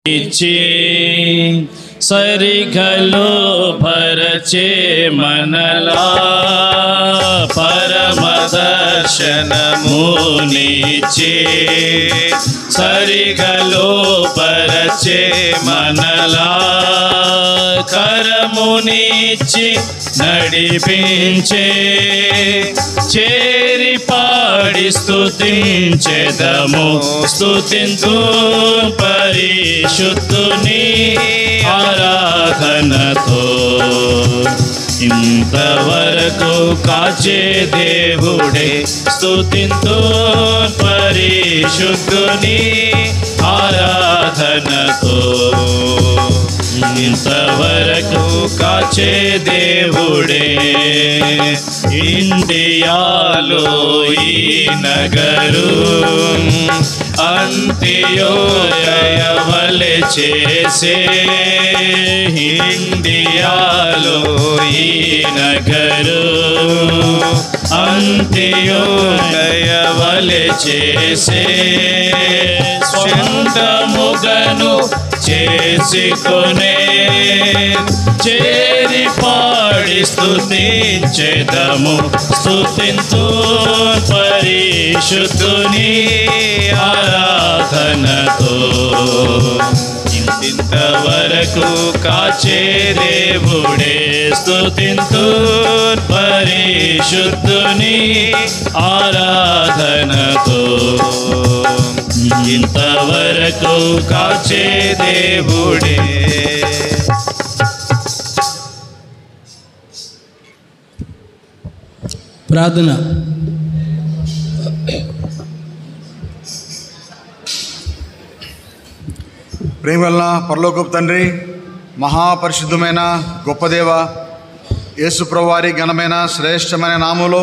ఇచ్చి సరిగలో భరచే మనలా పరమదర్శనమునిచ్చి సరిగలో భరచే మనలా కరమునిచ్చి నడిపించే చేరి పాడి స్తుతించెదము స్తుతింతు పరిశుద్ధుని ఆరాధనతో ఇంతవరకు కాచే దేవుడే స్తుతింతు పరిశుద్ధుని ఆరాధనతో ఇంతవరకు కాచే దేవుడే ఇండియాలో ఈ నగరు అంత్యోదయవలె చేసే ఇండియాలో ఈ నగరు అంత్యోదయవలె చేసే స్వంతముగను చేసుకొనే చేరి పాడి స్తుతించెదము స్తుతింతు పరిశుద్ధుని ఆరాధనతో ఇంతవరకు కాచే దేవుడే స్తుతింతు పరిశుద్ధుని ఆరాధనతో ఇంతవరకు కాచే దేవుడే. ప్రార్థన. ప్రేమవలన పరలోకపు తండ్రి, మహాపరిశుద్ధమైన గొప్ప దేవ, యేసుప్రభు వారి ఘనమైన శ్రేష్టమైన నామములో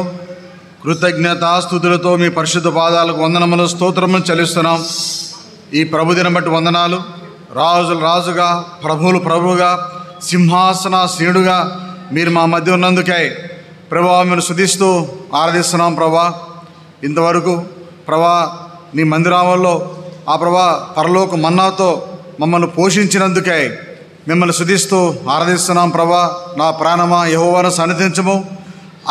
కృతజ్ఞతాస్తుతులతో మీ పరిశుద్ధ పాదాలకు వందనములు స్తోత్రములు చెల్లిస్తున్నాం. ఈ ప్రభుదినం బట్టి వందనాలు. రాజులు రాజుగా, ప్రభువులు ప్రభువుగా, సింహాసనాసీనుడుగా మీరు మా మధ్య ఉన్నందుకై ప్రభా మీరు స్తుతిస్తూ ఆరాధిస్తున్నాం. ప్రభా ఇంతవరకు ప్రభా నీ మందిరాలలో ఆ ప్రభా పరలోక మన్నాతో మమ్మల్ని పోషించినందుకై మిమ్మల్ని స్తుతిస్తూ ఆరాధిస్తున్నాం. ప్రభా నా ప్రాణమా యెహోవాను సన్నిధించము.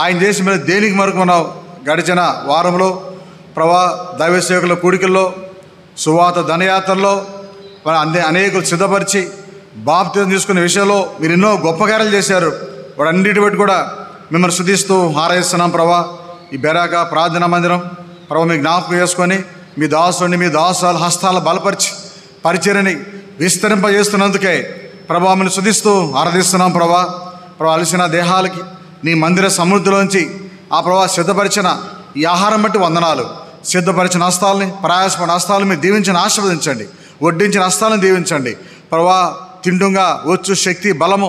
ఆయన చేసి మీరు దేనికి మరుకున్నావు. గడిచిన వారంలో ప్రభా దైవ సేవకుల కూడికల్లో సువాత ధనయాత్రలో అనేకులు సిద్ధపరిచి బాప్తిజం తీసుకునే విషయంలో మీరు ఎన్నో గొప్ప కార్యాలు చేశారు. వాటన్నిటి బట్టి కూడా మిమ్మల్ని స్తుతిస్తూ ఆరాధిస్తున్నాం. ప్రభా ఈ బెరాక ప్రార్థనా మందిరం ప్రభా మీ జ్ఞాపకం చేసుకొని మీ దాసుని మీ దాసాల హస్తాల బలపరిచి పరిచర్యని విస్తరింపజేస్తున్నందుకే ప్రభా మిమ్మల్ని స్తుతిస్తూ ఆరాధిస్తున్నాం. ప్రభా అలసిన దేహాలకి నీ మందిర సమృద్ధిలోంచి ఆ ప్రభా సిద్ధపరిచిన ఈ ఆహారం బట్టి వందనాలు. సిద్ధపరిచిన హస్తాలని, ప్రయాసపడిన హస్తాలను మీరు దీవించిన ఆశీర్వదించండి. వడ్డించిన హస్తాలను దీవించండి. ప్రభా తిండుగా వచ్చు శక్తి బలము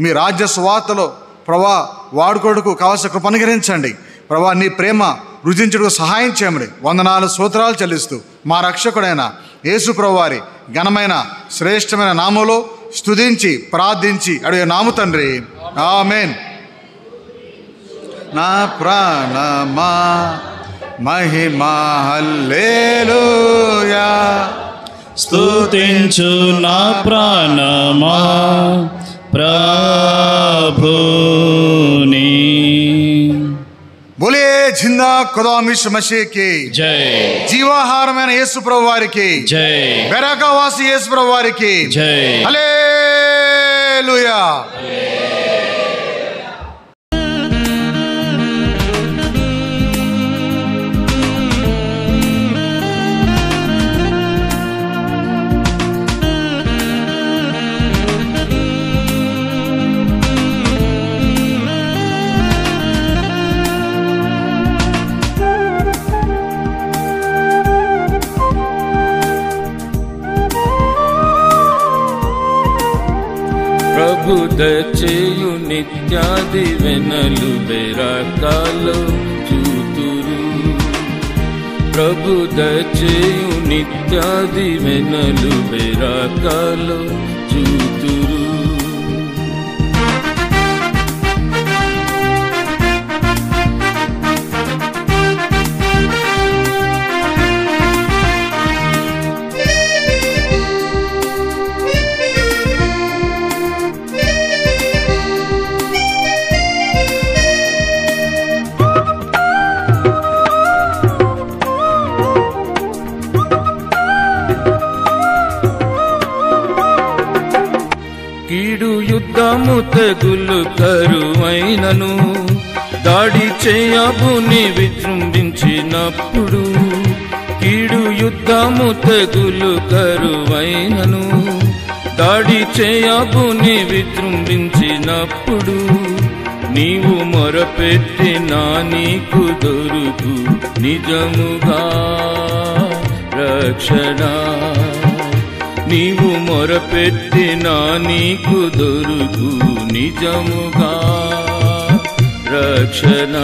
మీ రాజ్య సువార్తలో ప్రభా వాడుకోడుకు కావాల్సిన కృప అనుగ్రహించండి. ప్రభా నీ ప్రేమ రుచించుటకు సహాయం చేయమని వందనాలు స్తోత్రాలు చెల్లిస్తూ మా రక్షకుడైన యేసు ప్రభు వారి ఘనమైన శ్రేష్టమైన నామములో స్తుతించి ప్రార్థించి అడిగే నాము తండ్రి, ఆమేన్. నా ప్రాణమా మహిమా హల్లెలూయా స్తుతించు నా ప్రాణమా ప్రభుని. బోలే జిందా ఖుదా మిష్ మసీహ్కి జై. జీవాహారమైన యేసు ప్రభు వారికి జై. బెరాకావాసి యేసు ప్రభు వారికి జై. హల్లెలూయా. ప్రభు దయచేయు నిత్యాది వెనలు బెరాకాలో చూతురు. ప్రభు దయచేయు నిత్యాది వెనలు బెరాకాలో చూతురు. తెగులు కరువైనను దాడి చేయబుని విజృంభించినప్పుడు కీడు యుద్ధము తెగులు కరువైనను దాడి చేయబుని విజృంభించినప్పుడు నీవు మొరపెట్టినా నీకు దొరుకు నిజముగా రక్షణ. నీవు మొరపెట్టినా నీకు దొరుకు నిజముగా రక్షణ.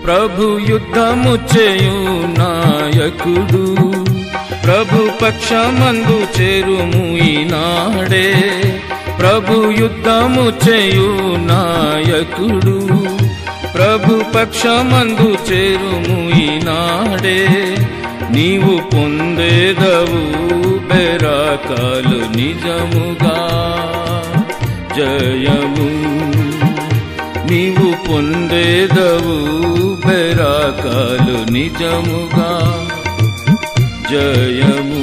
ప్రభు యుద్ధము చేయు నాయకుడు ప్రభు పక్షమందు చేరుము ఈనాడే. ప్రభు యుద్ధము చేయు నాయకుడు ప్రభు పక్షమందు చేరుము ఈనాడే. నీవు పొందేదవు బెరాకాలు నిజముగా జయము. నీవు పొందేదవు బెరాకాలు నిజముగా జయము.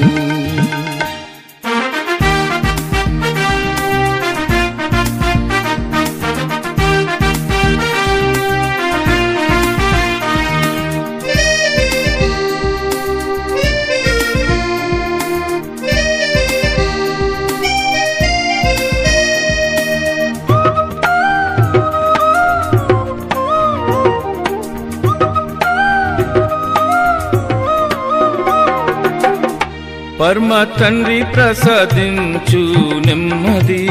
పరమ తండ్రి ప్రసాదించు నెమ్మది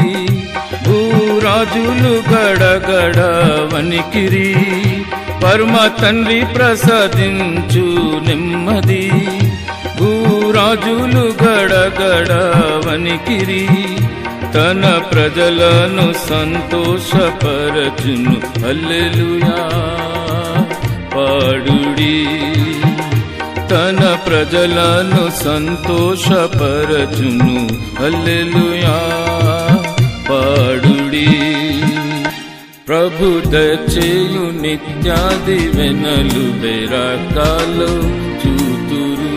భూరాజులు గడగడ వణికిరి. పరమ తండ్రి ప్రసాదించు నెమ్మది భూరాజులు గడగడ వణికిరి. తన ప్రజలను సంతోషపరచును హల్లెలూయా పాడుడి. తన ప్రజలను సంతోషపరచును హల్లెలూయా పాడుడి. ప్రభు దయచేయు నిత్యాది వెనలు బెరాకాలు చూతురు.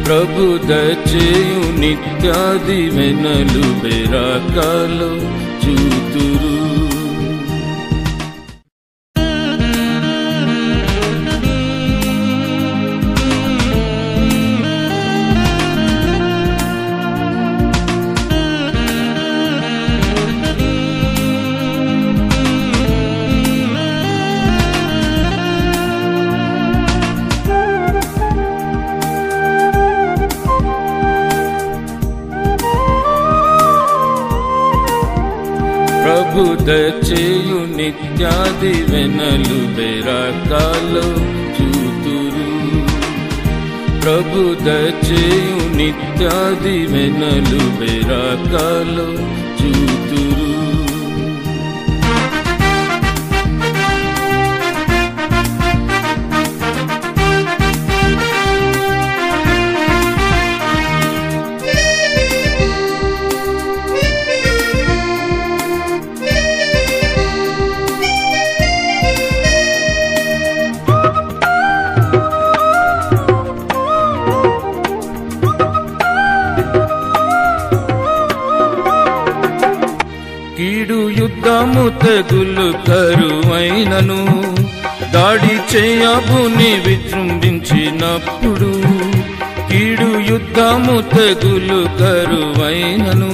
ప్రభు దయచేయు నిత్యాది వెనలు బెరాకాలు చూతురు. ప్రభు దయచేయు నిత్యాది వెనలు బెరాకాలు చూతురు. ప్రభు దయచేయు నిత్యాది వెనలు బెరాకాలు చూతురు. కీడు యుద్ధము తెగులు కరువైనను దాడి చేయబుని విజృంభించినప్పుడు కీడు యుద్ధము తెగులు కరువైనను